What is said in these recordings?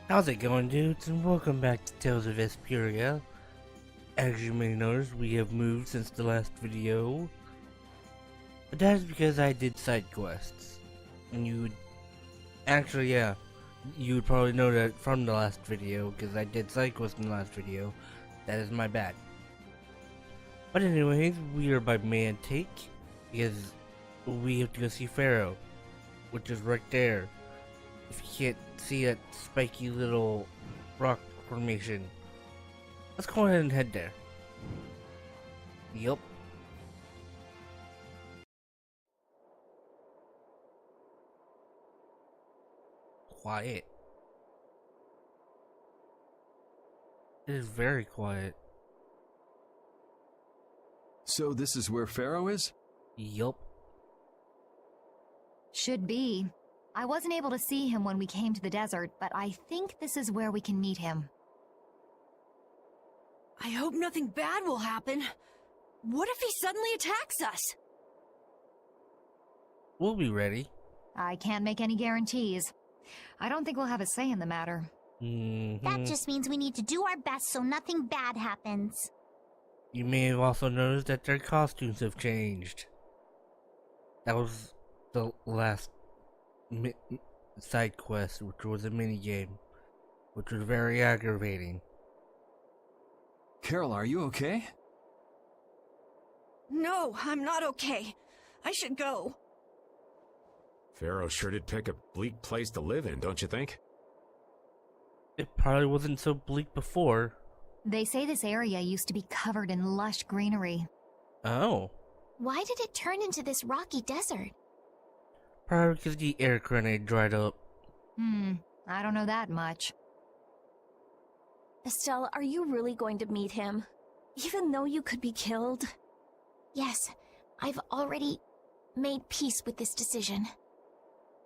How's it going, dudes? And welcome back to Tales of Vesperia. As you may notice, we have moved since the last video. But that is because I did side quests. And you would... Actually, yeah. You would probably know that from the last video, because I did side quests in the last video. That is my bad. But anyways, we are by man take, because we have to go see Pharaoh, which is right there. If you can't see that spiky little rock formation, let's go ahead and head there. Yup. Quiet. It is very quiet. So this is where Pharaoh is? Yup. Should be. I wasn't able to see him when we came to the desert, but I think this is where we can meet him. I hope nothing bad will happen. What if he suddenly attacks us? We'll be ready. I can't make any guarantees. I don't think we'll have a say in the matter. That just means we need to do our best so nothing bad happens. You may have also noticed that their costumes have changed. That was the last side quest, which was a mini game, which was very aggravating. Carol, are you okay? No, I'm not okay. I should go. Pharaoh sure did pick a bleak place to live in, don't you think? It probably wasn't so bleak before. They say this area used to be covered in lush greenery. Oh. Why did it turn into this rocky desert? Probably because the air grenade dried up. I don't know that much. Estelle, are you really going to meet him? Even though you could be killed? Yes, I've already made peace with this decision.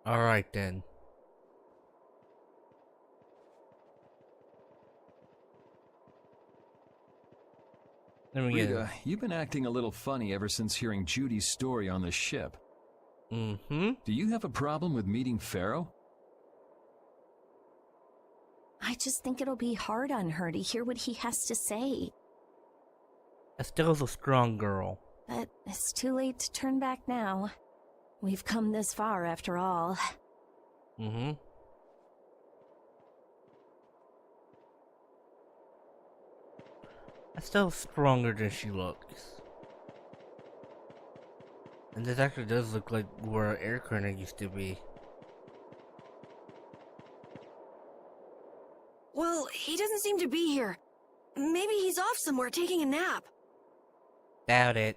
Alright then. Rita, you've been acting a little funny ever since hearing Judy's story on the ship. Do you have a problem with meeting Pharaoh? I just think it'll be hard on her to hear what he has to say. Estelle's a strong girl. But it's too late to turn back now. We've come this far after all. Estelle's stronger than she looks. And this actually does look like where our air grenade used to be. Well, he doesn't seem to be here. Maybe he's off somewhere taking a nap. Doubt it.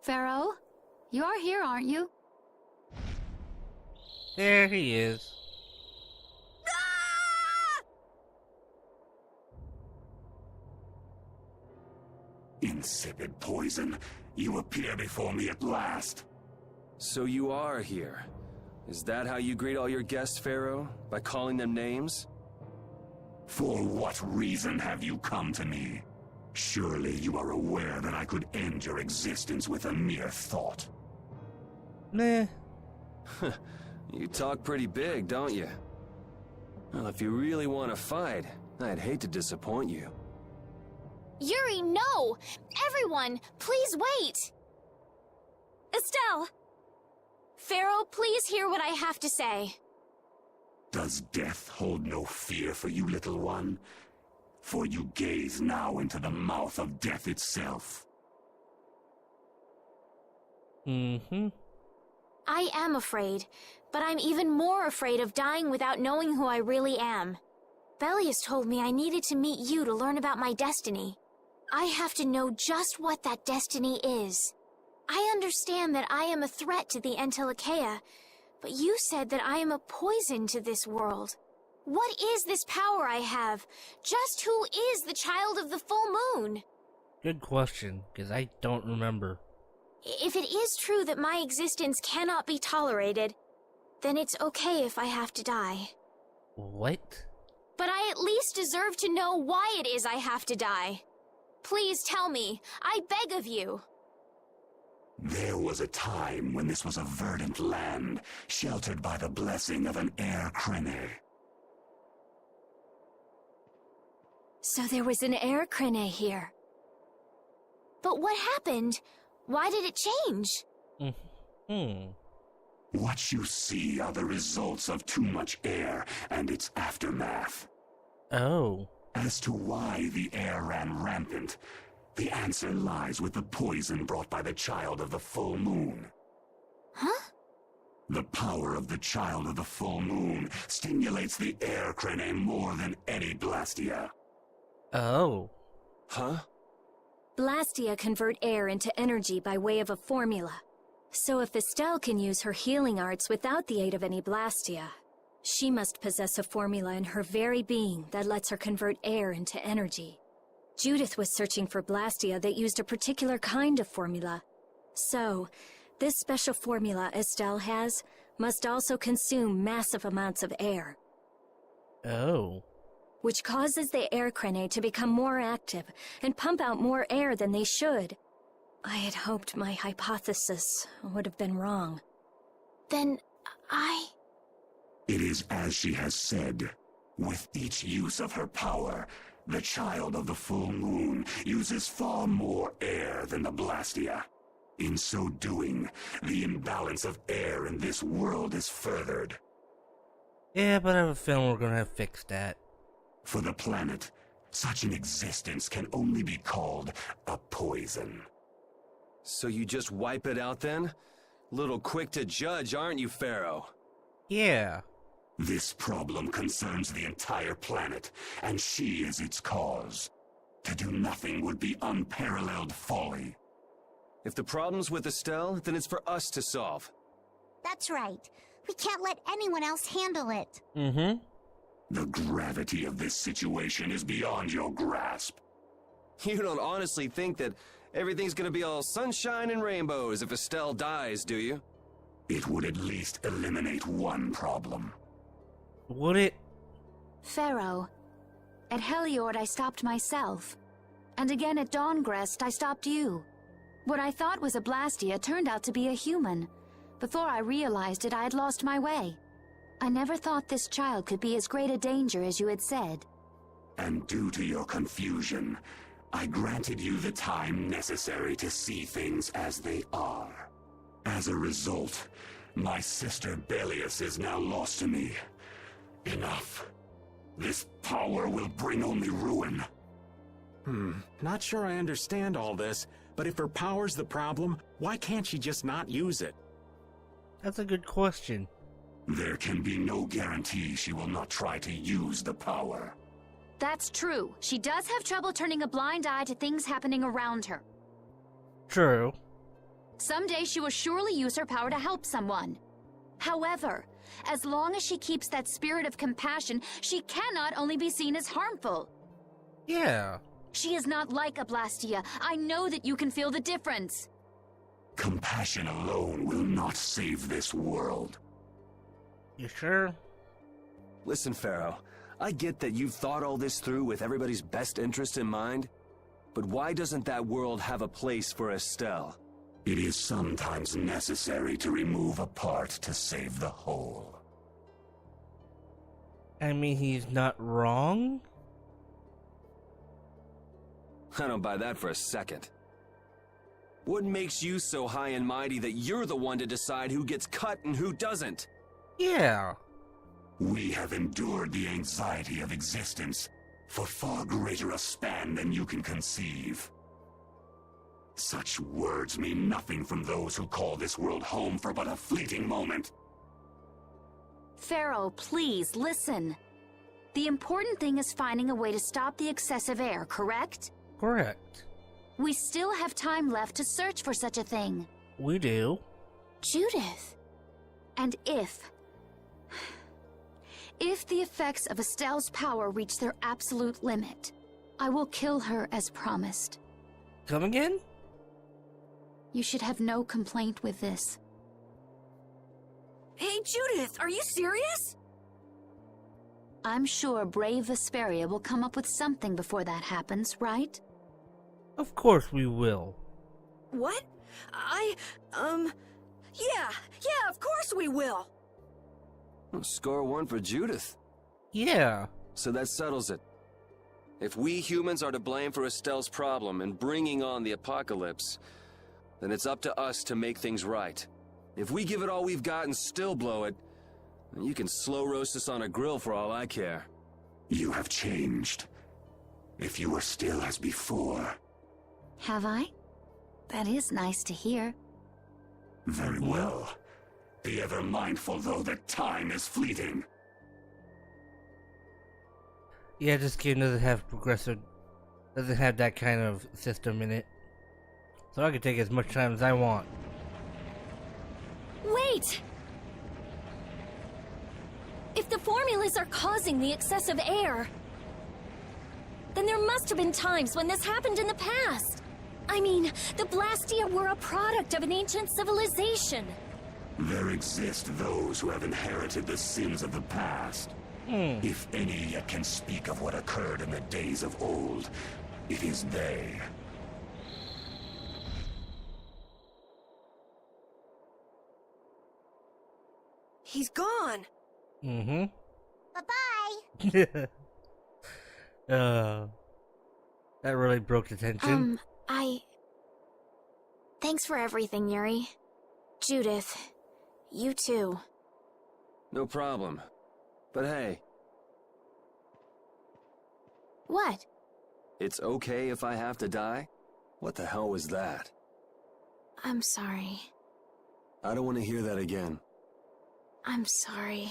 Pharaoh? You are here, aren't you? There he is. Insipid poison, you appear before me at last. So you are here. Is that how you greet all your guests, Pharaoh? By calling them names? For what reason have you come to me? Surely you are aware that I could end your existence with a mere thought. Nah. You talk pretty big, don't you? Well, if you really want to fight, I'd hate to disappoint you. Yuri, no! Everyone, please wait! Estelle! Pharaoh, please hear what I have to say. Does death hold no fear for you, little one? For you gaze now into the mouth of death itself. I am afraid, but I'm even more afraid of dying without knowing who I really am. Belius told me I needed to meet you to learn about my destiny. I have to know just what that destiny is. I understand that I am a threat to the Entelikeia, but you said that I am a poison to this world. What is this power I have? Just who is the child of the full moon? Good question, because I don't remember. If it is true that my existence cannot be tolerated, then it's okay if I have to die. What? But I at least deserve to know why it is I have to die. Please tell me. I beg of you. There was a time when this was a verdant land, sheltered by the blessing of an air crene. So there was an air crane here. But what happened? Why did it change? What you see are the results of too much air and its aftermath. Oh. As to why the air ran rampant, the answer lies with the poison brought by the Child of the Full Moon. Huh? The power of the Child of the Full Moon stimulates the air crane more than any Blastia. Oh. Huh? Blastia convert air into energy by way of a formula. So if Estelle can use her healing arts without the aid of any Blastia, she must possess a formula in her very being that lets her convert air into energy. Judith was searching for Blastia that used a particular kind of formula. So, this special formula Estelle has must also consume massive amounts of air. Oh. Which causes the air crane to become more active and pump out more air than they should. I had hoped my hypothesis would have been wrong. Then It is as she has said. With each use of her power, the Child of the Full Moon uses far more air than the Blastia. In so doing, the imbalance of air in this world is furthered. Yeah, but I have a feeling we're gonna have to fix that. For the planet, such an existence can only be called a poison. So you just wipe it out then? Little quick to judge, aren't you, Pharaoh? Yeah. This problem concerns the entire planet, and she is its cause. To do nothing would be unparalleled folly. If the problem's with Estelle, then it's for us to solve. That's right. We can't let anyone else handle it. The gravity of this situation is beyond your grasp. You don't honestly think that everything's gonna be all sunshine and rainbows if Estelle dies, do you? It would at least eliminate one problem. Would it? Pharaoh, at Heliord I stopped myself. And again at Dawngrest I stopped you. What I thought was a Blastia turned out to be a human. Before I realized it, I had lost my way. I never thought this child could be as great a danger as you had said. And due to your confusion, I granted you the time necessary to see things as they are. As a result, my sister Belius is now lost to me. Enough. This power will bring only ruin. Not sure I understand all this, but if her power's the problem, why can't she just not use it? That's a good question. There can be no guarantee she will not try to use the power. That's true. She does have trouble turning a blind eye to things happening around her. True. Someday she will surely use her power to help someone. However, as long as she keeps that spirit of compassion, she cannot only be seen as harmful. Yeah. She is not like a Blastia. I know that you can feel the difference. Compassion alone will not save this world. You sure? Listen, Pharaoh, I get that you've thought all this through with everybody's best interest in mind, but why doesn't that world have a place for Estelle? It is sometimes necessary to remove a part to save the whole. I mean, he's not wrong? I don't buy that for a second. What makes you so high and mighty that you're the one to decide who gets cut and who doesn't? Yeah. We have endured the anxiety of existence for far greater a span than you can conceive. Such words mean nothing from those who call this world home for but a fleeting moment. Pharaoh, please, listen. The important thing is finding a way to stop the excessive air, correct? Correct. We still have time left to search for such a thing. We do. Judith. And if the effects of Estelle's power reach their absolute limit, I will kill her as promised. Come again? You should have no complaint with this. Hey, Judith, are you serious? I'm sure brave Vesperia will come up with something before that happens, right? Of course we will. What? Yeah, of course we will. Score one for Judith. Yeah. So that settles it. If we humans are to blame for Estelle's problem and bringing on the apocalypse, then it's up to us to make things right. If we give it all we've got and still blow it, then you can slow roast us on a grill for all I care. You have changed. If you were still as before. Have I? That is nice to hear. Very well. Be ever mindful, though, that time is fleeting. Yeah, this game doesn't have doesn't have that kind of system in it. So I can take as much time as I want. Wait! If the formulas are causing the excessive air, then there must have been times when this happened in the past. I mean, the Blastia were a product of an ancient civilization. There exist those who have inherited the sins of the past. If any yet can speak of what occurred in the days of old, it is they. He's gone. Mm-hmm. Bye-bye. That really broke the tension. Thanks for everything, Yuri. Judith, you too. No problem. But hey. What? It's okay if I have to die? What the hell was that? I'm sorry. I don't want to hear that again. I'm sorry.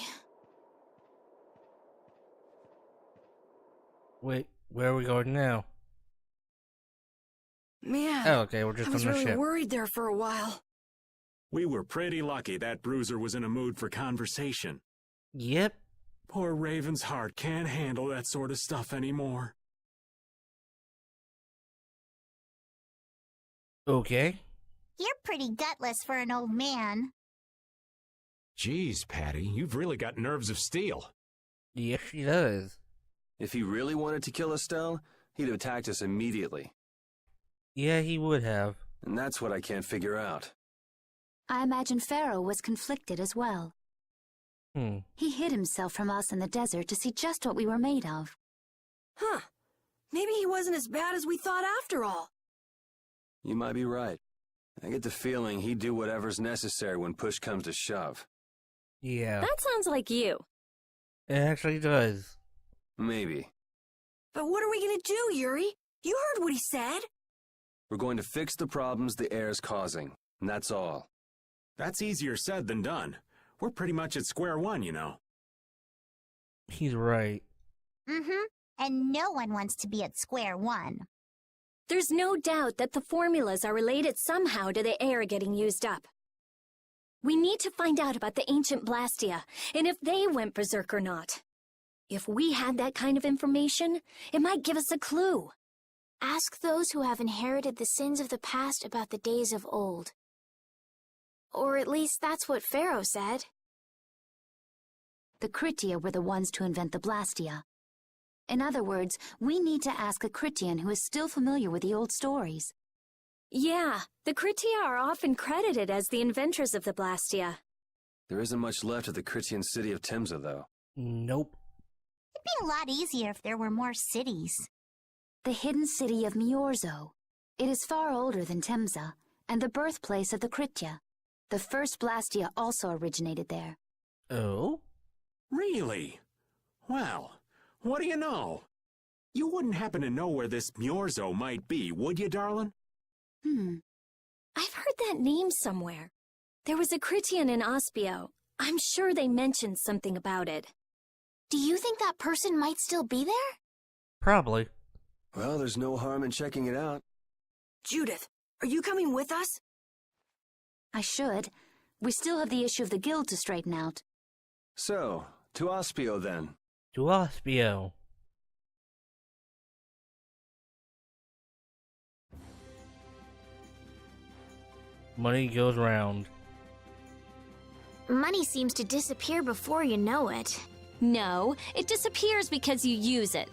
Wait, where are we going now? Man, Oh, okay, we're just I on was the really ship. worried there for a while. We were pretty lucky that bruiser was in a mood for conversation. Yep. Poor Raven's heart can't handle that sort of stuff anymore. Okay. You're pretty gutless for an old man. Geez, Patty, you've really got nerves of steel. Yes, she does. If he really wanted to kill Estelle, he'd have attacked us immediately. Yeah, he would have. And that's what I can't figure out. I imagine Pharaoh was conflicted as well. He hid himself from us in the desert to see just what we were made of. Huh. Maybe he wasn't as bad as we thought after all. You might be right. I get the feeling he'd do whatever's necessary when push comes to shove. Yeah. That sounds like you. It actually does. Maybe. But what are we gonna do, Yuri? You heard what he said. We're going to fix the problems the air's causing, and that's all. That's easier said than done. We're pretty much at square one, you know. He's right. Mm-hmm. And no one wants to be at square one. There's no doubt that the formulas are related somehow to the air getting used up. We need to find out about the ancient Blastia, and if they went berserk or not. If we had that kind of information, it might give us a clue. Ask those who have inherited the sins of the past about the days of old. Or at least that's what Pharaoh said. The Kritia were the ones to invent the Blastia. In other words, we need to ask a Kritian who is still familiar with the old stories. Yeah, the Kritia are often credited as the inventors of the Blastia. There isn't much left of the Critian city of Temza, though. Nope. It'd be a lot easier if there were more cities. The hidden city of Miorzo. It is far older than Temza, and the birthplace of the Kritia. The first Blastia also originated there. Oh? Really? Well, what do you know? You wouldn't happen to know where this Miorzo might be, would you, darling? I've heard that name somewhere. There was a Critian in Ospio. I'm sure they mentioned something about it. Do you think that person might still be there? Probably. Well, there's no harm in checking it out. Judith, are you coming with us? I should. We still have the issue of the guild to straighten out. So, to Ospio then. To Ospio. Money goes round. Money seems to disappear before you know it. No, it disappears because you use it.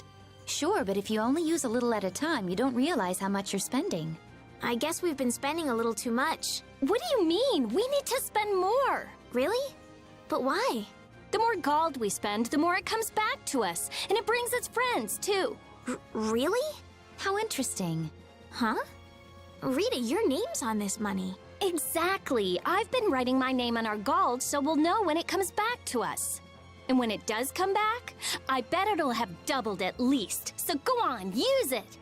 Sure, but if you only use a little at a time, you don't realize how much you're spending. I guess we've been spending a little too much. What do you mean? We need to spend more. Really? But why? The more gold we spend, the more it comes back to us. And it brings its friends, too. Really? How interesting. Huh? Rita, your name's on this money. Exactly. I've been writing my name on our gold so we'll know when it comes back to us. And when it does come back, I bet it'll have doubled at least. So go on, use it.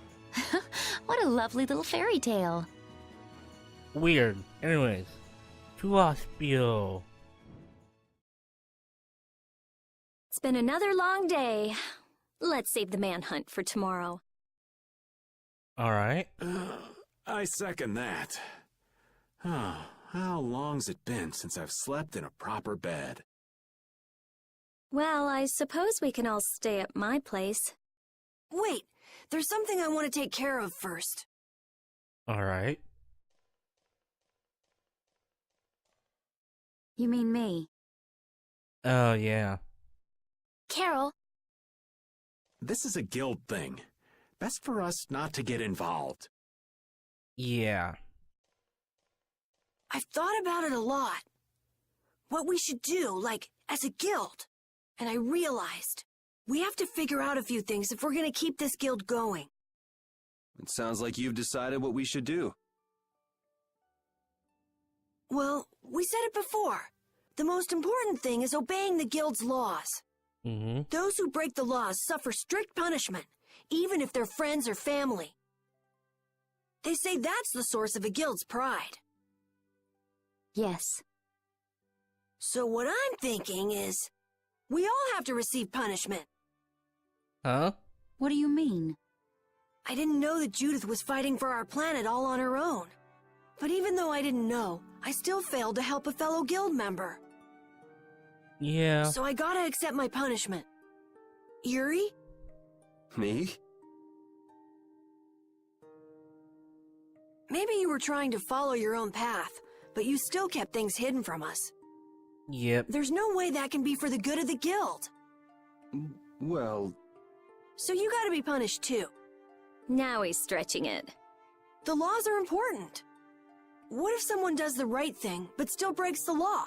What a lovely little fairy tale. Weird. Anyways, to Ospio. It's been another long day. Let's save the manhunt for tomorrow. Alright. I second that. How long's it been since I've slept in a proper bed? Well, I suppose we can all stay at my place. Wait, there's something I want to take care of first. Alright. You mean me? Oh, yeah. Carol. This is a guild thing. Best for us not to get involved. Yeah. I've thought about it a lot. What we should do, like, as a guild. And I realized, we have to figure out a few things if we're gonna keep this guild going. It sounds like you've decided what we should do. Well, we said it before. The most important thing is obeying the guild's laws. Mm-hmm. Those who break the laws suffer strict punishment, even if they're friends or family. They say that's the source of a guild's pride. Yes. So what I'm thinking is, we all have to receive punishment. Huh? What do you mean? I didn't know that Judith was fighting for our planet all on her own. But even though I didn't know, I still failed to help a fellow guild member. Yeah. So I gotta accept my punishment. Yuri? Me? Maybe you were trying to follow your own path, but you still kept things hidden from us. Yep. There's no way that can be for the good of the guild. Well... So you gotta be punished too. Now he's stretching it. The laws are important. What if someone does the right thing, but still breaks the law?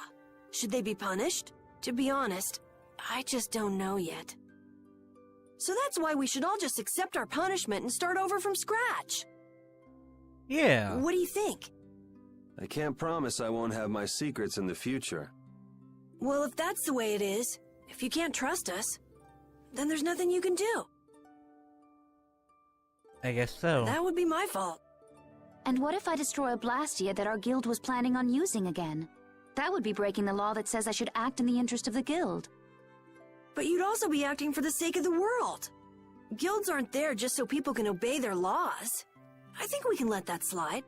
Should they be punished? To be honest, I just don't know yet. So that's why we should all just accept our punishment and start over from scratch. Yeah. What do you think? I can't promise I won't have my secrets in the future. Well, if that's the way it is, if you can't trust us, then there's nothing you can do. I guess so. That would be my fault. And what if I destroy a Blastia that our guild was planning on using again? That would be breaking the law that says I should act in the interest of the guild. But you'd also be acting for the sake of the world. Guilds aren't there just so people can obey their laws. I think we can let that slide.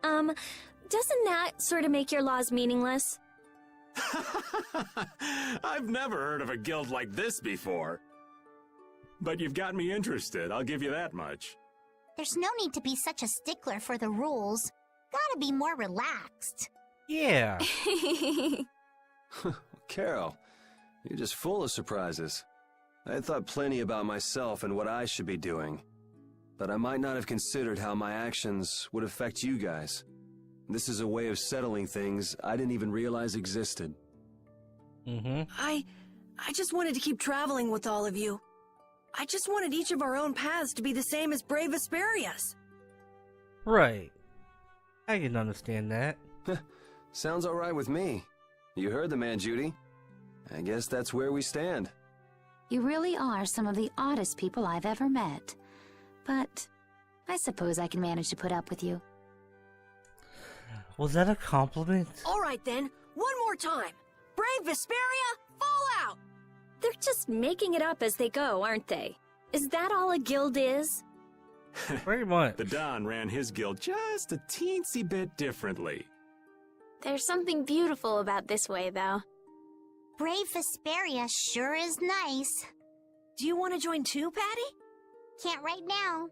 Doesn't that sort of make your laws meaningless? I've never heard of a guild like this before. But you've got me interested, I'll give you that much. There's no need to be such a stickler for the rules. Gotta be more relaxed. Yeah. Carol, you're just full of surprises. I had thought plenty about myself and what I should be doing. But I might not have considered how my actions would affect you guys. This is a way of settling things I didn't even realize existed. Mm-hmm. I just wanted to keep traveling with all of you. I just wanted each of our own paths to be the same as brave Vesperia's. Right. I can understand that. Sounds alright with me. You heard the man, Judy. I guess that's where we stand. You really are some of the oddest people I've ever met. But I suppose I can manage to put up with you. Was that a compliment? All right then, one more time. Brave Vesperia, fall out! They're just making it up as they go, aren't they? Is that all a guild is? Pretty much. The Don ran his guild just a teensy bit differently. There's something beautiful about this way, though. Brave Vesperia sure is nice. Do you want to join too, Patty? Can't right now.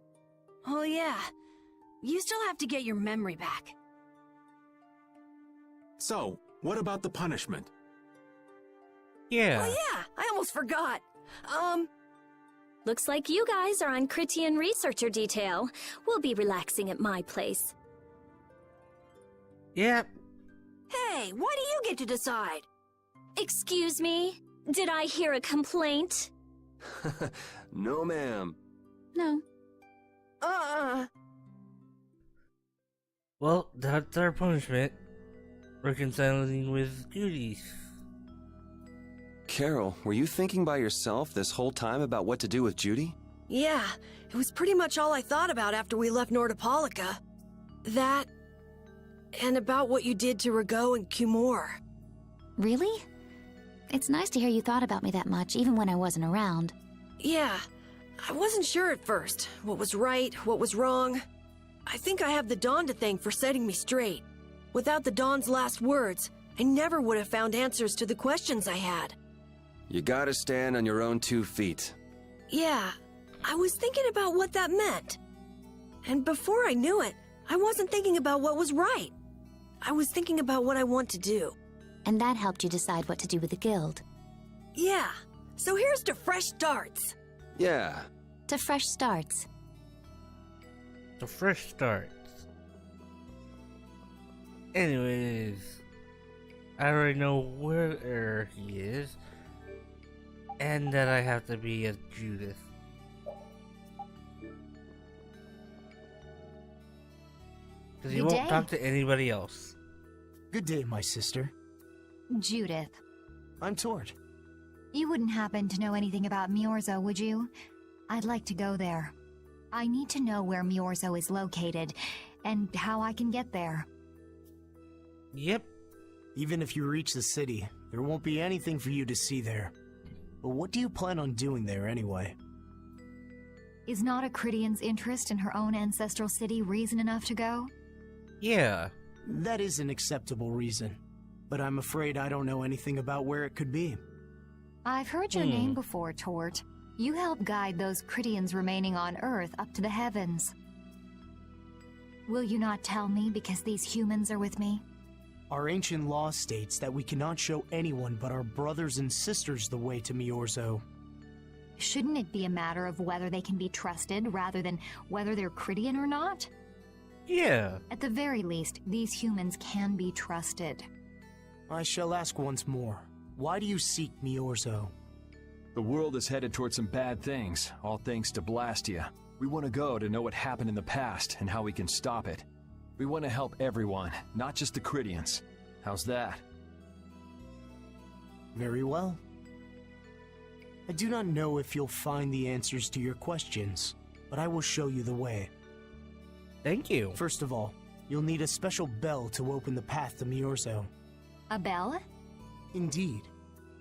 Oh yeah, you still have to get your memory back. So, what about the punishment? Yeah. Oh yeah, I almost forgot. Looks like you guys are on Critian researcher detail. We'll be relaxing at my place. Yep. Hey, why do you get to decide? Excuse me? Did I hear a complaint? No, ma'am. No. Well, that's our punishment. Reconciling with Judy. Carol, were you thinking by yourself this whole time about what to do with Judy? Yeah, it was pretty much all I thought about after we left Nordopolica. That, and about what you did to Rago and Cumore. Really? It's nice to hear you thought about me that much, even when I wasn't around. Yeah, I wasn't sure at first. What was right, what was wrong. I think I have the Dawn to thank for setting me straight. Without the Dawn's last words, I never would have found answers to the questions I had. You gotta stand on your own 2 feet. Yeah, I was thinking about what that meant. And before I knew it, I wasn't thinking about what was right. I was thinking about what I want to do. And that helped you decide what to do with the guild. Yeah, so here's to fresh starts. Yeah. To fresh starts. The fresh starts. Anyways, I already know where he is, and that I have to be as Judith. Because he won't talk to anybody else. Good day, my sister. Judith. I'm Tord. You wouldn't happen to know anything about Miorzo, would you? I'd like to go there. I need to know where Miorzo is located, and how I can get there. Yep. Even if you reach the city, there won't be anything for you to see there. But what do you plan on doing there anyway? Is not a Cridian's interest in her own ancestral city reason enough to go? Yeah. That is an acceptable reason. But I'm afraid I don't know anything about where it could be. I've heard your name before, Tort. You help guide those Cridians remaining on Earth up to the heavens. Will you not tell me because these humans are with me? Our ancient law states that we cannot show anyone but our brothers and sisters the way to Miorzo. Shouldn't it be a matter of whether they can be trusted rather than whether they're Cridian or not? Yeah. At the very least, these humans can be trusted. I shall ask once more. Why do you seek Miorzo? The world is headed towards some bad things, all thanks to Blastia. We want to go to know what happened in the past and how we can stop it. We want to help everyone, not just the Cridians. How's that? Very well. I do not know if you'll find the answers to your questions, but I will show you the way. Thank you. First of all, you'll need a special bell to open the path to Miorzo. A bell? Indeed.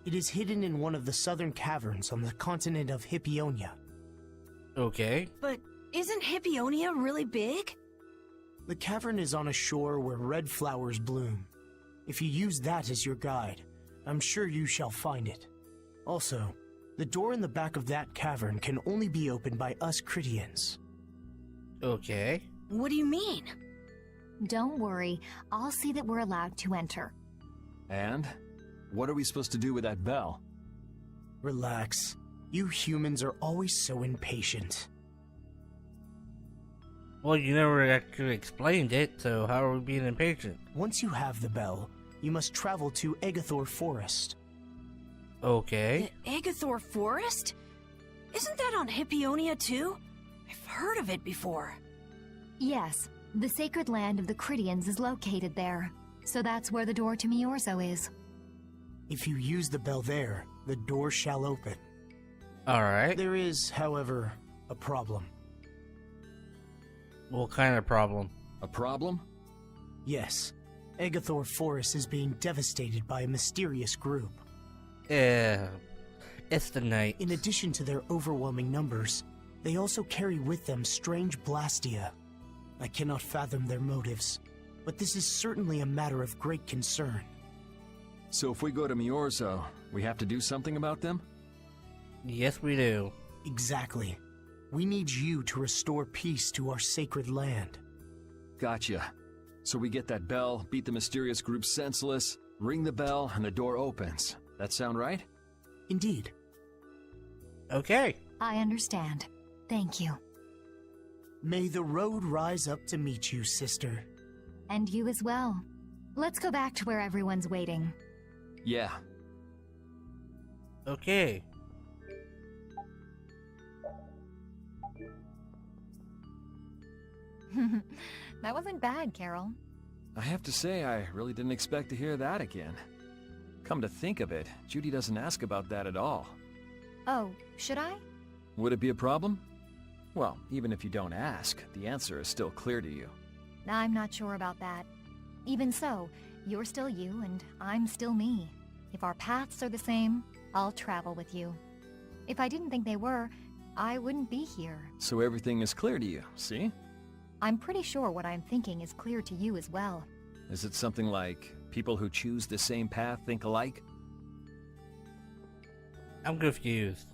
It is hidden in one of the southern caverns on the continent of Hippionia. Okay. But isn't Hippionia really big? The cavern is on a shore where red flowers bloom. If you use that as your guide, I'm sure you shall find it. Also, the door in the back of that cavern can only be opened by us Cridians. Okay. What do you mean? Don't worry, I'll see that we're allowed to enter. And? What are we supposed to do with that bell? Relax. You humans are always so impatient. Well, you never actually explained it, so how are we being impatient? Once you have the bell, you must travel to Agathor Forest. Okay. The Agathor Forest? Isn't that on Hippionia too? I've heard of it before. Yes, the sacred land of the Cridians is located there, so that's where the door to Miorzo is. If you use the bell there, the door shall open. Alright. There is, however, a problem. What kind of problem? A problem? Yes. Agathor Forest is being devastated by a mysterious group. It's the night. In addition to their overwhelming numbers, they also carry with them strange Blastia. I cannot fathom their motives, but this is certainly a matter of great concern. So if we go to Miorzo, we have to do something about them? Yes, we do. Exactly. We need you to restore peace to our sacred land. Gotcha. So we get that bell, beat the mysterious group senseless, ring the bell, and the door opens. That sound right? Indeed. Okay. I understand. Thank you. May the road rise up to meet you, sister. And you as well. Let's go back to where everyone's waiting. Yeah. Okay. That wasn't bad, Carol. I have to say, I really didn't expect to hear that again. Come to think of it, Judy doesn't ask about that at all. Oh, should I? Would it be a problem? Well, even if you don't ask, the answer is still clear to you. I'm not sure about that. Even so, you're still you and I'm still me. If our paths are the same, I'll travel with you. If I didn't think they were, I wouldn't be here. So everything is clear to you, see? I'm pretty sure what I'm thinking is clear to you as well. Is it something like people who choose the same path think alike? I'm confused.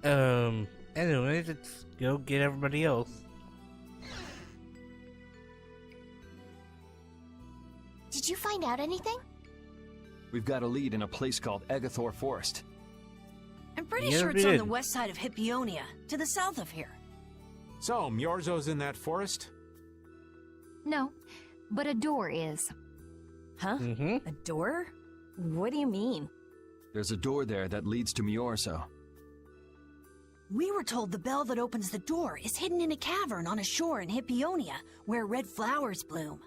Anyways, let's go get everybody else. Did you find out anything? We've got a lead in a place called Egathor Forest. I'm pretty Yeah, sure we it's on did. the west side of Hippionia, to the south of here. So, Myorzo's in that forest? No, but a door is. Huh? Mm-hmm. A door? What do you mean? There's a door there that leads to Myorzo. We were told the bell that opens the door is hidden in a cavern on a shore in Hippionia, where red flowers bloom.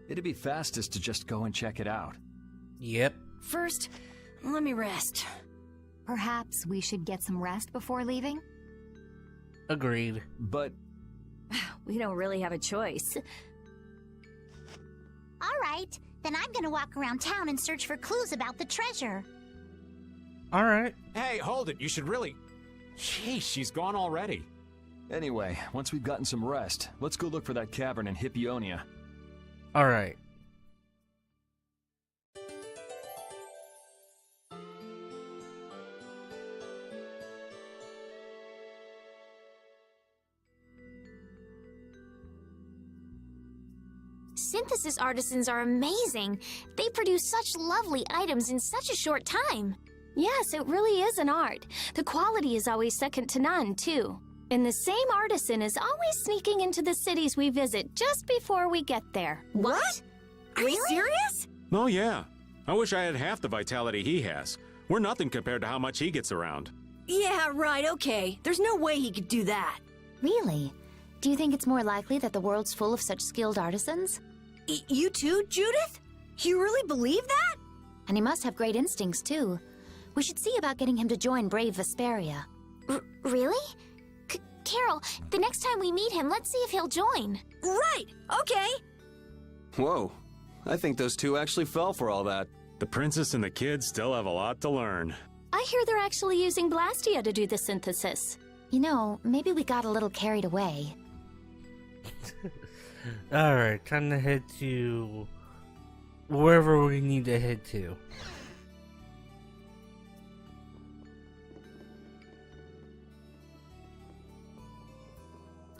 It'd be fastest to just go and check it out. Yep. First, let me rest. Perhaps we should get some rest before leaving? Agreed. But We don't really have a choice. All right, then I'm gonna walk around town and search for clues about the treasure. Alright. Hey, hold it, you should really... Jeez, she's gone already. anyway, once we've gotten some rest, let's go look for that cavern in Hippionia. Alright. Synthesis artisans are amazing. They produce such lovely items in such a short time. Yes, it really is an art. The quality is always second to none, too. And the same artisan is always sneaking into the cities we visit just before we get there. What? Are you serious? Oh yeah. I wish I had half the vitality he has. We're nothing compared to how much he gets around. Yeah, right, okay. There's no way he could do that. Really? Do you think it's more likely that the world's full of such skilled artisans? You too, Judith? You really believe that? And he must have great instincts, too. We should see about getting him to join Brave Vesperia. Really? Carol, the next time we meet him, let's see if he'll join. Right, okay. Whoa. I think those two actually fell for all that. The princess and the kids still have a lot to learn. I hear they're actually using Blastia to do the synthesis. You know, maybe we got a little carried away. Alright, time to head to wherever we need to head to.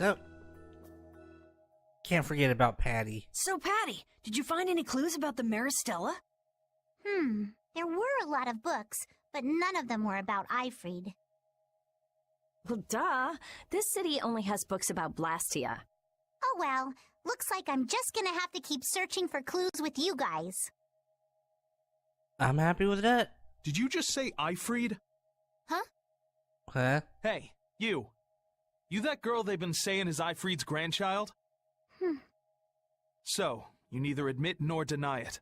Oh. Can't forget about Patty. So, Patty, did you find any clues about the Maristella? There were a lot of books, but none of them were about Eifried. Well, duh. This city only has books about Blastia. Oh well, looks like I'm just gonna have to keep searching for clues with you guys. I'm happy with that. Did you just say Eifried? Huh? Hey, you. You that girl they've been saying is Eifried's grandchild? So, you neither admit nor deny it.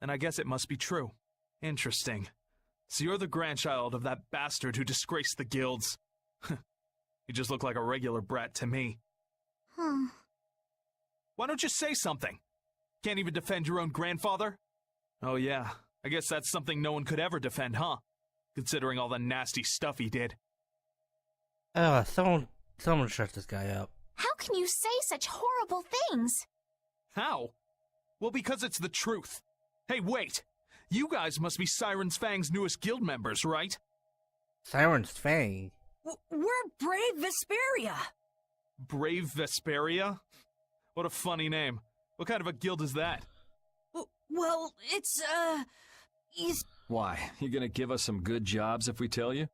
And I guess it must be true. Interesting. So you're the grandchild of that bastard who disgraced the guilds. You just look like a regular brat to me. Why don't you say something? Can't even defend your own grandfather? Oh yeah, I guess that's something no one could ever defend, huh? Considering all the nasty stuff he did. Someone shut this guy up. How can you say such horrible things? How? Well, because it's the truth. Hey, wait! You guys must be Siren's Fang's newest guild members, right? Siren's Fang? We're Brave Vesperia. Brave Vesperia? What a funny name. What kind of a guild is that? Well, it's, Why? You gonna give us some good jobs if we tell you?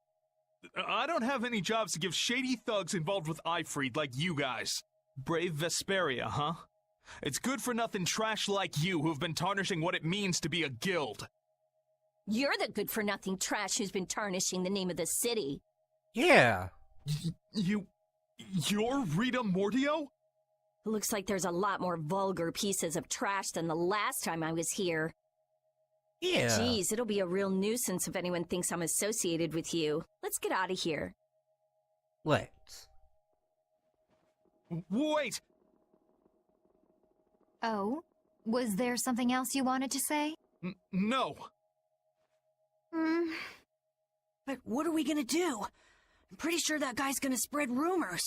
I don't have any jobs to give shady thugs involved with Eifried like you guys. Brave Vesperia, huh? It's good-for-nothing trash like you who've been tarnishing what it means to be a guild. You're the good-for-nothing trash who's been tarnishing the name of the city. Yeah. You're Rita Mordio? Looks like there's a lot more vulgar pieces of trash than the last time I was here. Yeah. Geez, it'll be a real nuisance if anyone thinks I'm associated with you. Let's get out of here. Let's. Wait! Oh? Was there something else you wanted to say? No. But what are we gonna do? I'm pretty sure that guy's gonna spread rumors.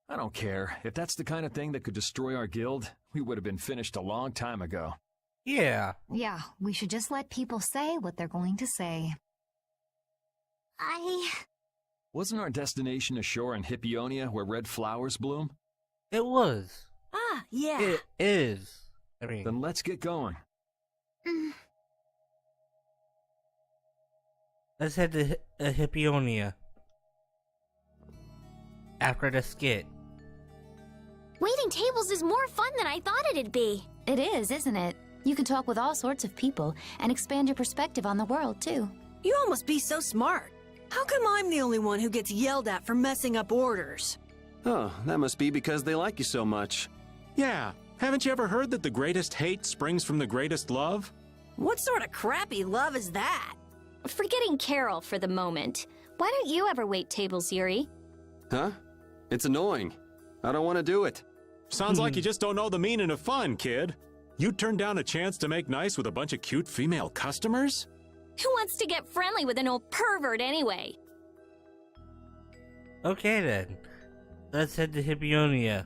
I don't care. If that's the kind of thing that could destroy our guild, we would have been finished a long time ago. Yeah. Yeah, we should just let people say what they're going to say. Wasn't our destination ashore in Hippionia where red flowers bloom? It was. Ah, yeah. It is. I mean, Then let's get going. let's head to Hippionia. After the skit. Waiting tables is more fun than I thought it'd be. It is, isn't it? You can talk with all sorts of people and expand your perspective on the world, too. You all must be so smart. How come I'm the only one who gets yelled at for messing up orders? Oh, that must be because they like you so much. Yeah, haven't you ever heard that the greatest hate springs from the greatest love? What sort of crappy love is that? Forgetting Carol for the moment, why don't you ever wait tables, Yuri? Huh? It's annoying. I don't want to do it. Sounds like you just don't know the meaning of fun, kid. You turned down a chance to make nice with a bunch of cute female customers? Who wants to get friendly with an old pervert anyway? Okay then. Let's head to Hippionia.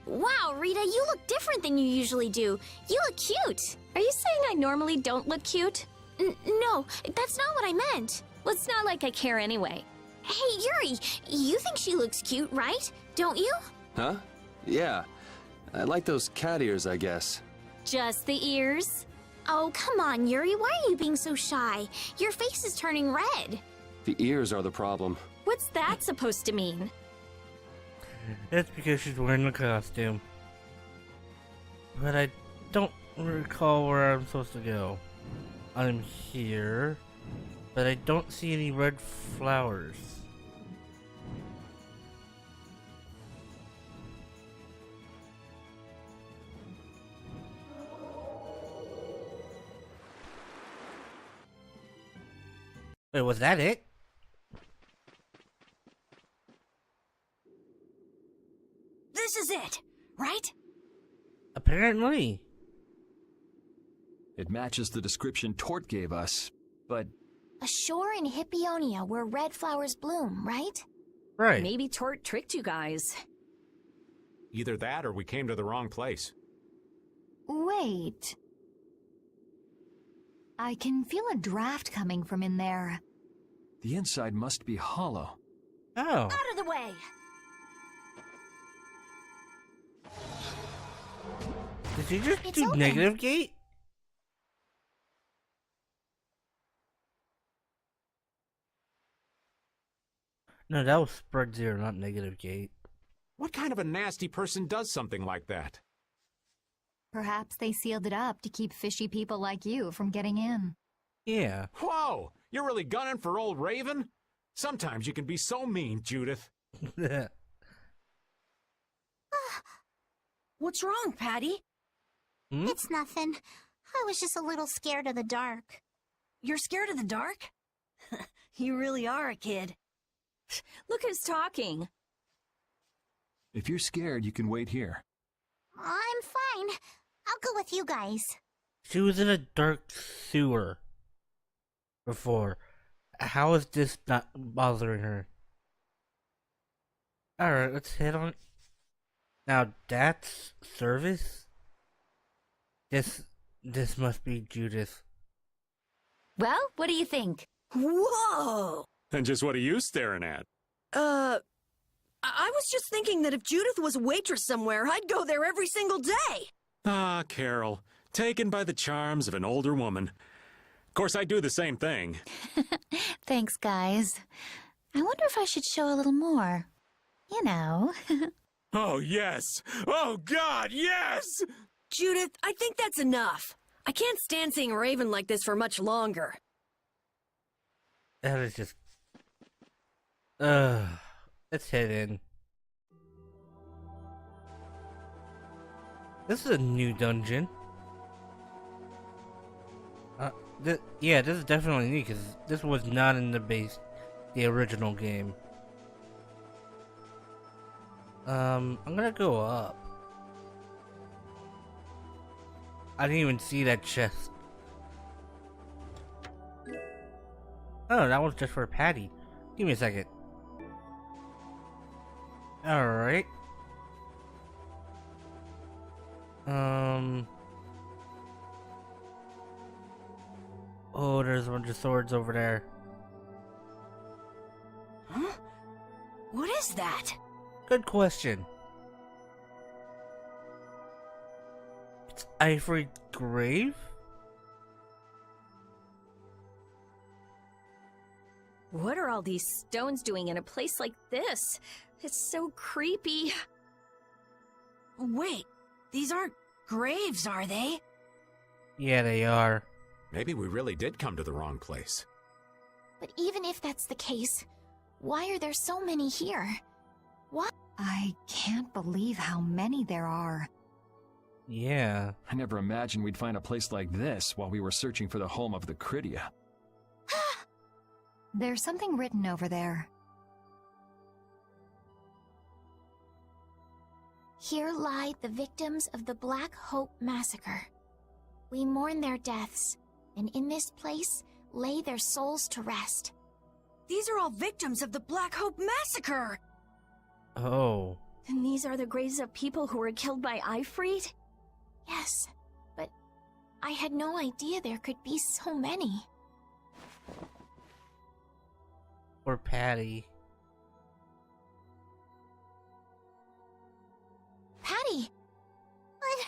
Wow, Rita, you look different than you usually do. You look cute. Are you saying I normally don't look cute? No, that's not what I meant. Well, it's not like I care anyway. Hey, Yuri, you think she looks cute, right? Don't you? Huh? Yeah. I like those cat ears, I guess. Just the ears? Oh, come on, Yuri, why are you being so shy? Your face is turning red. The ears are the problem. What's that supposed to mean? That's because she's wearing the costume. But I don't recall where I'm supposed to go. I'm here, but I don't see any red flowers. Wait, was that it? This is it, right? Apparently. It matches the description Tort gave us, but... A shore in Hippionia where red flowers bloom, right? Right. Maybe Tort tricked you guys. Either that or we came to the wrong place. Wait. I can feel a draft coming from in there. The inside must be hollow. Oh. Out of the way! Did you just It's do open. negative gate? No, that was spread zero, not negative gate. What kind of a nasty person does something like that? Perhaps they sealed it up to keep fishy people like you from getting in. Yeah. Whoa! You're really gunning for old Raven? Sometimes you can be so mean, Judith. What's wrong, Patty? Hmm? It's nothing. I was just a little scared of the dark. You're scared of the dark? You really are a kid. Look who's talking. If you're scared, you can wait here. I'm fine. I'll go with you guys. She was in a dark sewer before. How is this not bothering her? Alright, let's head on. Now that's service? This must be Judith. Well, what do you think? Whoa! And just what are you staring at? I was just thinking that if Judith was a waitress somewhere, I'd go there every single day. Ah, Carol. Taken by the charms of an older woman. Of course, I do the same thing. Thanks, guys. I wonder if I should show a little more. You know. Oh, yes! Oh, God, yes! Judith, I think that's enough. I can't stand seeing Raven like this for much longer. That is just... let's head in. This is a new dungeon. Yeah, this is definitely new because this was not in the original game. I'm gonna go up. I didn't even see that chest. Oh, that was just for Patty. Give me a second. Alright. Oh, there's a bunch of swords over there. Huh? What is that? Good question. It's Ivory Grave? What are all these stones doing in a place like this? It's so creepy. Wait, these aren't graves, are they? Yeah, they are. Maybe we really did come to the wrong place. But even if that's the case, why are there so many here? What? I can't believe how many there are. Yeah. I never imagined we'd find a place like this while we were searching for the home of the Critia. There's something written over there. Here lie the victims of the Black Hope Massacre. We mourn their deaths, and in this place lay their souls to rest. These are all victims of the Black Hope Massacre! Oh. And these are the graves of people who were killed by Ifrit? Yes, but I had no idea there could be so many. Or Patty. Patty! I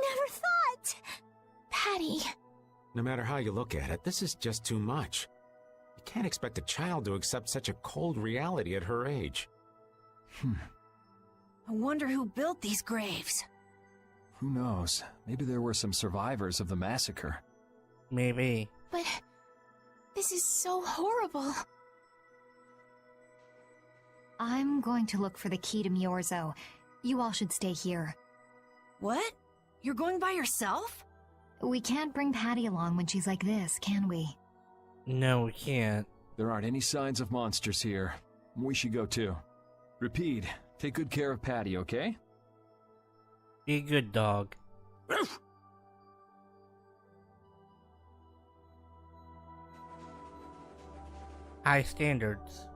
never thought... Patty... No matter how you look at it, this is just too much. You can't expect a child to accept such a cold reality at her age. I wonder who built these graves. Who knows? Maybe there were some survivors of the massacre. Maybe. But... this is so horrible. I'm going to look for the key to Myorzo. You all should stay here. What? You're going by yourself? We can't bring Patty along when she's like this, can we? No, we can't. There aren't any signs of monsters here. We should go too. Repeat, take good care of Patty, okay? Be a good dog. High standards.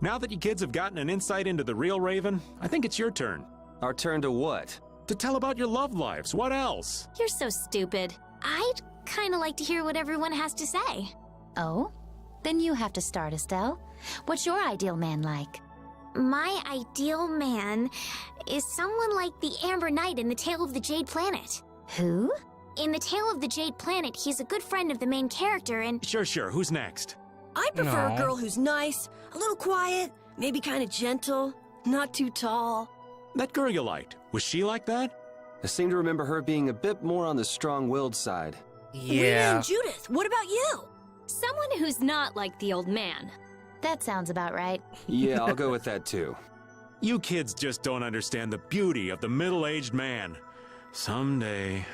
Now that you kids have gotten an insight into the real Raven, I think it's your turn. Our turn to what? To tell about your love lives. What else? You're so stupid. I'd kinda like to hear what everyone has to say. Oh? Then you have to start, Estelle. What's your ideal man like? My ideal man is someone like the Amber Knight in The Tale of the Jade Planet. Who? In The Tale of the Jade Planet, he's a good friend of the main character and... Sure. Who's next? I prefer No. a girl who's nice, a little quiet, maybe kind of gentle, not too tall. That girl you liked. Was she like that? I seem to remember her being a bit more on the strong-willed side. Rita Yeah. and Judith, what about you? Someone who's not like the old man. That sounds about right. Yeah, I'll go with that too. You kids just don't understand the beauty of the middle-aged man. Someday.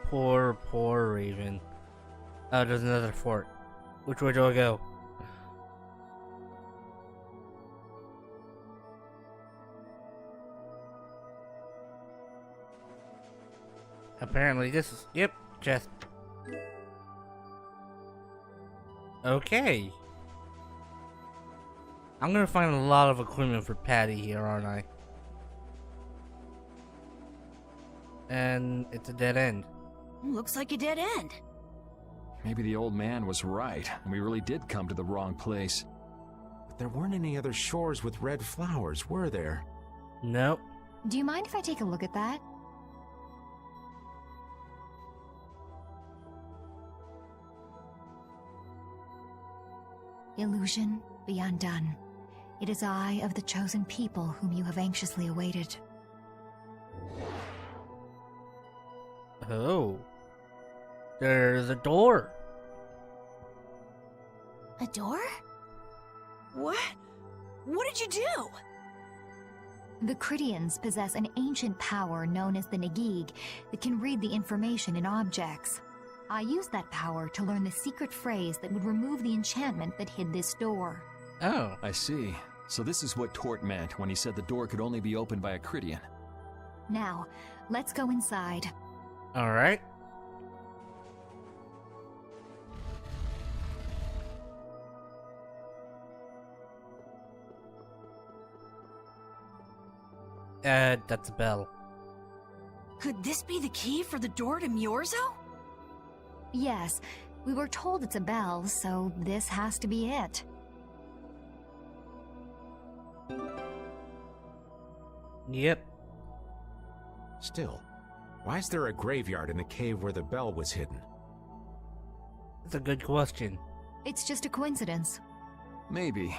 Poor Raven. Oh, there's another fort. Which way do I go? Apparently this is... Yep, chest. Okay. I'm gonna find a lot of equipment for Patty here, aren't I? And it's a dead end. Looks like a dead end. Maybe the old man was right, and we really did come to the wrong place. But there weren't any other shores with red flowers, were there? Nope. Do you mind if I take a look at that? Illusion, be undone. It is I of the chosen people whom you have anxiously awaited. Oh. There's a door. A door? What? What did you do? The Cridians possess an ancient power known as the Negig that can read the information in objects. I used that power to learn the secret phrase that would remove the enchantment that hid this door. Oh. I see. So this is what Tort meant when he said the door could only be opened by a Cridian. Now, let's go inside. Alright. That's a bell. Could this be the key for the door to Myorzo? Yes, we were told it's a bell, so this has to be it. Yep. Still, why is there a graveyard in the cave where the bell was hidden? That's a good question. It's just a coincidence. Maybe.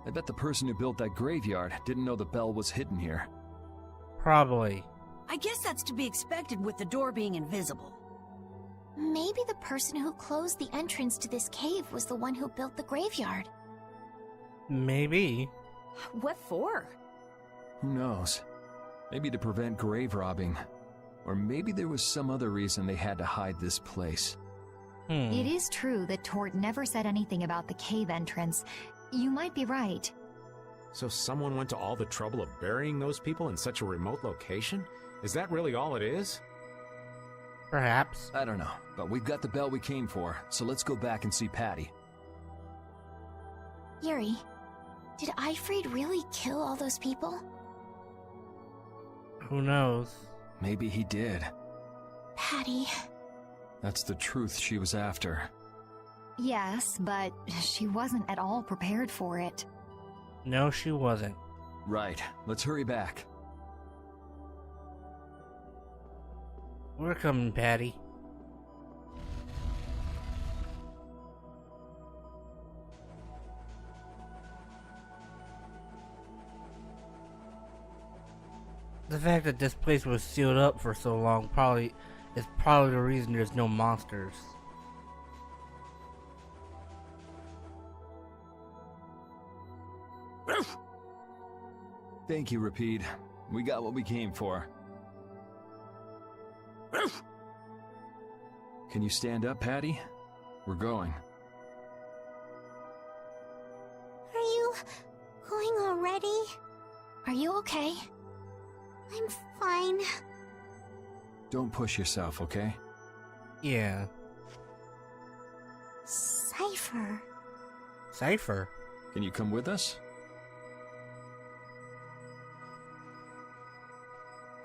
I bet the person who built that graveyard didn't know the bell was hidden here. Probably. I guess that's to be expected with the door being invisible. Maybe the person who closed the entrance to this cave was the one who built the graveyard. Maybe. What for? Who knows? Maybe to prevent grave robbing. Or maybe there was some other reason they had to hide this place. It is true that Tort never said anything about the cave entrance. You might be right. So someone went to all the trouble of burying those people in such a remote location? Is that really all it is? Perhaps. I don't know, but we've got the bell we came for, so let's go back and see Patty. Yuri, did Eifried really kill all those people? Who knows? Maybe he did. Patty. That's the truth she was after. Yes, but she wasn't at all prepared for it. No, she wasn't. Right. Let's hurry back. We're coming, Patty. The fact that this place was sealed up for so long is probably the reason there's no monsters. Thank you, Rapide. We got what we came for. Can you stand up, Patty? We're going. Are you going already? Are you okay? I'm fine. Don't push yourself, okay? Yeah. Seifer. Seifer? Can you come with us?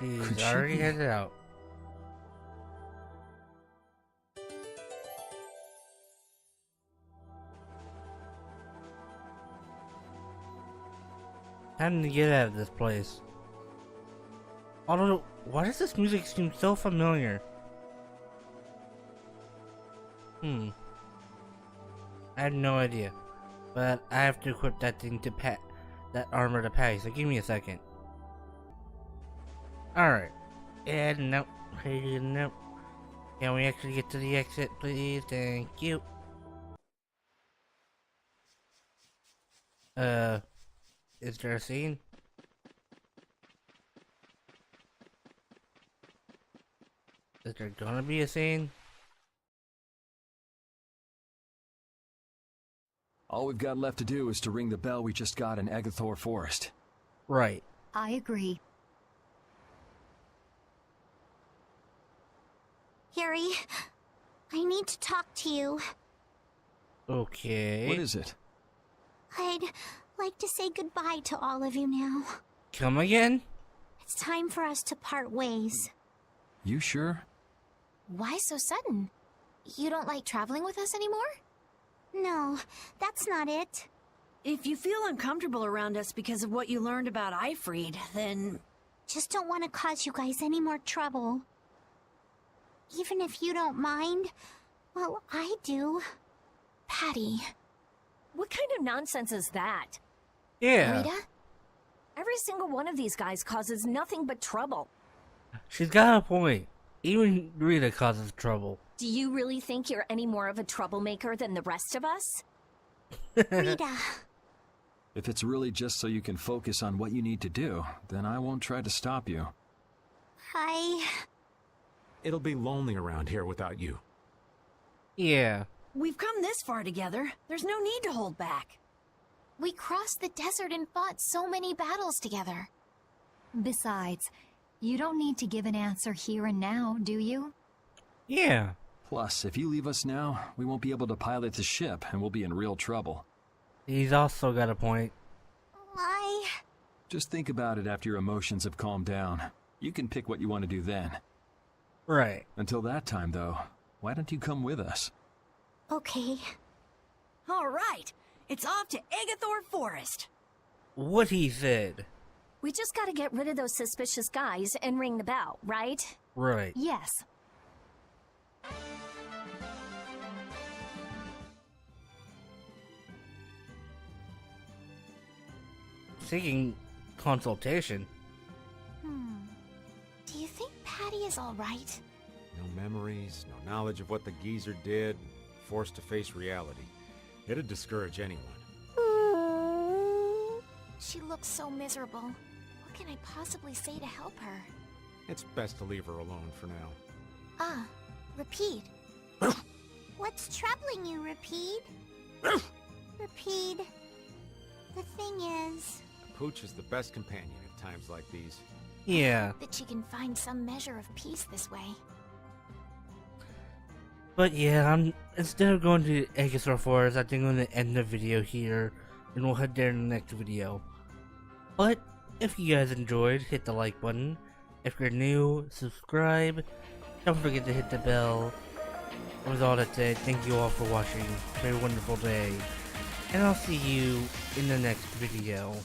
He's already headed out. Time to get out of this place. Although, why does this music seem so familiar? I have no idea. But I have to equip that thing to that armor to Patty, so give me a second. Alright. And nope. Nope. Can we actually get to the exit, please? Thank you. Is there a scene? Is there gonna be a scene? All we've got left to do is to ring the bell we just got in Agathor Forest. Right. I agree. Yuri, I need to talk to you. Okay. What is it? I'd like to say goodbye to all of you now. Come again? It's time for us to part ways. You sure? Why so sudden? You don't like traveling with us anymore? No, that's not it. If you feel uncomfortable around us because of what you learned about Eifried, then... Just don't want to cause you guys any more trouble. Even if you don't mind, well, I do. Patty. What kind of nonsense is that? Yeah. Rita? Every single one of these guys causes nothing but trouble. She's got a point. Even Rita causes trouble. Do you really think you're any more of a troublemaker than the rest of us? Rita. If it's really just so you can focus on what you need to do, then I won't try to stop you. It'll be lonely around here without you. Yeah. We've come this far together. There's no need to hold back. We crossed the desert and fought so many battles together. Besides, you don't need to give an answer here and now, do you? Yeah. Plus, if you leave us now, we won't be able to pilot the ship, and we'll be in real trouble. He's also got a point. Just think about it after your emotions have calmed down. You can pick what you want to do then. Right. Until that time, though, why don't you come with us? Okay. All right. It's off to Agathor Forest. What he said. We just gotta get rid of those suspicious guys and ring the bell, right? Right. Yes. Seeking consultation. Do you think Patty is all right? No memories, no knowledge of what the geezer did, forced to face reality. It'd discourage anyone. She looks so miserable. What can I possibly say to help her? It's best to leave her alone for now. Repeat. What's troubling you, Repeat? Repeat. The thing is... Pooch is the best companion at times like these. Yeah. That she can find some measure of peace this way. But yeah, instead of going to Agathor Forest, I think I'm going to end the video here, and we'll head there in the next video. But, if you guys enjoyed, hit the like button. If you're new, subscribe. Don't forget to hit the bell. With all that said, thank you all for watching. Have a wonderful day. And I'll see you in the next video.